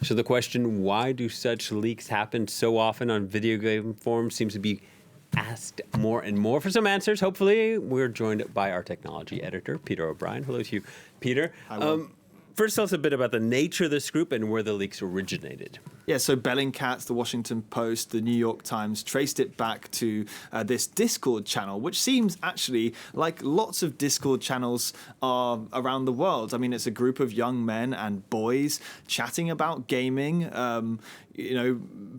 So the question, why do such leaks happen so often on video game forums, seems to be asked more and more. For some answers, hopefully, we're joined by our technology editor, Peter O'Brien. Hello to you, Peter. First, tell us a bit about the nature of this group and where the leaks originated. Yeah, so Bellingcat, the Washington Post, the New York Times traced it back to this Discord channel, which seems actually like lots of Discord channels are around the world. I mean, it's a group of young men and boys chatting about gaming,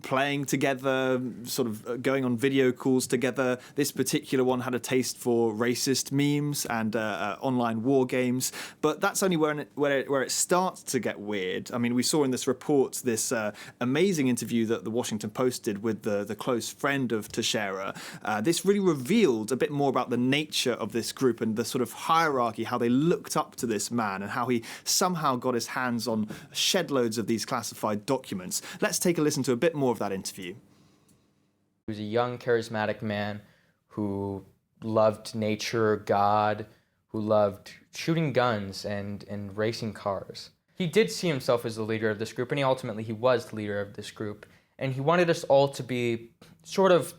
playing together, sort of going on video calls together. This particular one had a taste for racist memes and online war games, but that's only where it starts to get weird. I mean, we saw in this report this amazing interview that the Washington Post did with the close friend of Teixeira. This really revealed a bit more about the nature of this group and the sort of hierarchy, how they looked up to this man and how he somehow got his hands on shed loads of these classified documents. Let's take a listen to a bit more of that interview. He was a young, charismatic man who loved nature, God, who loved shooting guns and racing cars. He did see himself as the leader of this group, and he was the leader of this group. And he wanted us all to be sort of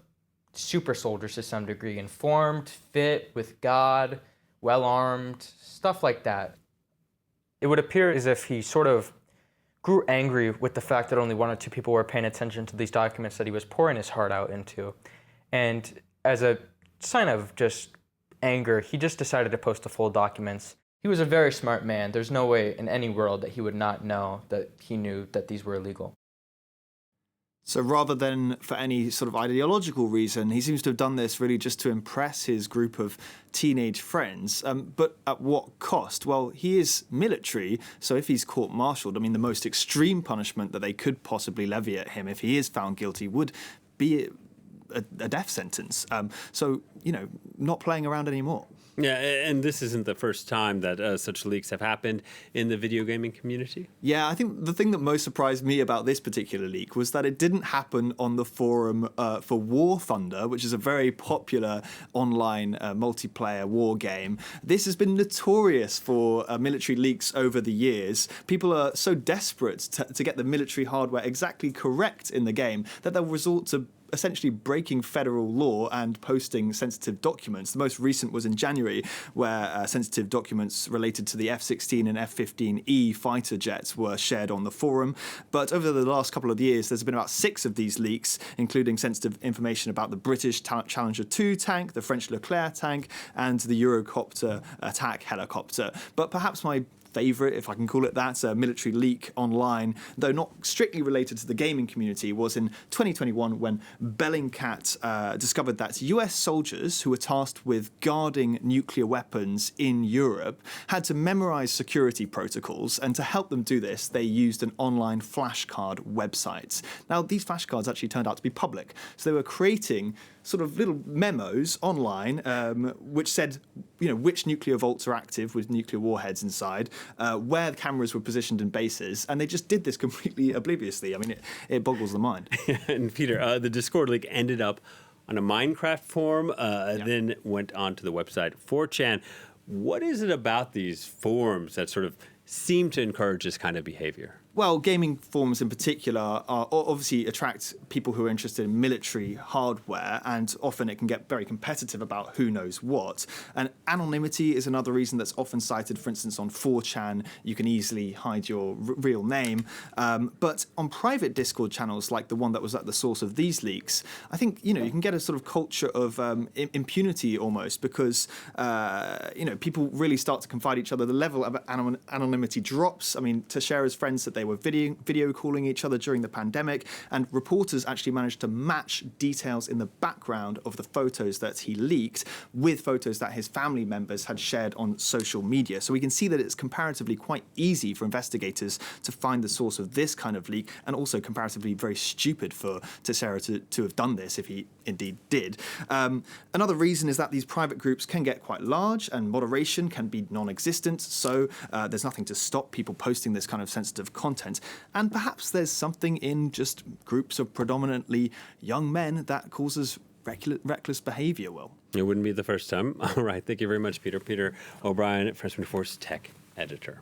super soldiers to some degree, informed, fit, with God, well-armed, stuff like that. It would appear as if he sort of grew angry with the fact that only one or two people were paying attention to these documents that he was pouring his heart out into. And as a sign of just anger, he just decided to post the full documents. He was a very smart man. There's no way in any world that he would not know that he knew that these were illegal. So rather than for any sort of ideological reason, he seems to have done this really just to impress his group of teenage friends. But at what cost? Well, he is military, so if he's court-martialed, I mean, the most extreme punishment that they could possibly levy at him if he is found guilty would be a death sentence. So, not playing around anymore. Yeah, and this isn't the first time that such leaks have happened in the video gaming community. Yeah, I think the thing that most surprised me about this particular leak was that it didn't happen on the forum for War Thunder, which is a very popular online multiplayer war game. This has been notorious for military leaks over the years. People are so desperate to get the military hardware exactly correct in the game that they'll resort to essentially breaking federal law and posting sensitive documents. The most recent was in January, where sensitive documents related to the F-16 and F-15E fighter jets were shared on the forum. But over the last couple of years, there's been about 6 of these leaks, including sensitive information about the British Challenger 2 tank, the French Leclerc tank, and the Eurocopter attack helicopter. But perhaps my favourite, if I can call it that, military leak online, though not strictly related to the gaming community, was in 2021 when Bellingcat discovered that US soldiers who were tasked with guarding nuclear weapons in Europe had to memorise security protocols, and to help them do this, they used an online flashcard website. Now, these flashcards actually turned out to be public, so they were creating sort of little memos online which said, which nuclear vaults are active with nuclear warheads inside, where the cameras were positioned in bases, and they just did this completely obliviously. I mean, it boggles the mind. And Peter, the Discord leak ended up on a Minecraft forum, then went on to the website 4chan. What is it about these forums that sort of seem to encourage this kind of behavior? Well, gaming forums in particular are obviously attract people who are interested in military hardware, and often it can get very competitive about who knows what. And anonymity is another reason that's often cited. For instance, on 4chan, you can easily hide your real name. But on private Discord channels, like the one that was at the source of these leaks, I think, you can get a sort of culture of impunity almost, because, people really start to confide each other. The level of anonymity drops. I mean, Teixeira's friends said they were video calling each other during the pandemic, and reporters actually managed to match details in the background of the photos that he leaked with photos that his family members had shared on social media. So we can see that it's comparatively quite easy for investigators to find the source of this kind of leak, and also comparatively very stupid for Teixeira to have done this, if he indeed did. Another reason is that these private groups can get quite large, and moderation can be non-existent, so there's nothing to stop people posting this kind of sensitive content. And perhaps there's something in just groups of predominantly young men that causes reckless behavior, Will. It wouldn't be the first time. All right. Thank you very much, Peter. Peter O'Brien, Press 24's tech editor.